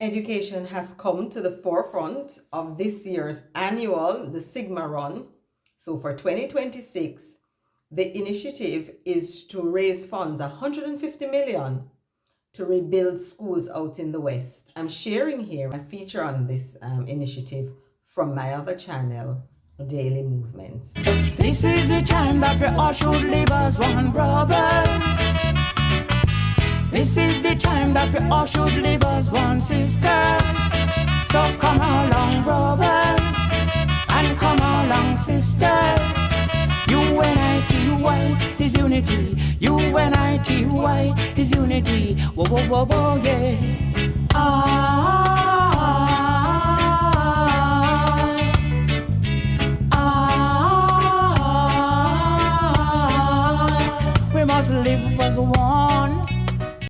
Education has come to the forefront of this year's annual the Sigma Run. So for 2026, the initiative is to raise funds 150 million to rebuild schools out in the West. I'm sharing here a feature on this initiative from my other channel, Daily Movements. This is the time that we all should live as one, brothers. This is the time that we all should live as one, sisters. So come along, brothers, and come along, sisters. UNITY is unity. UNITY is unity. Whoa, whoa, whoa, whoa, yeah. Ah.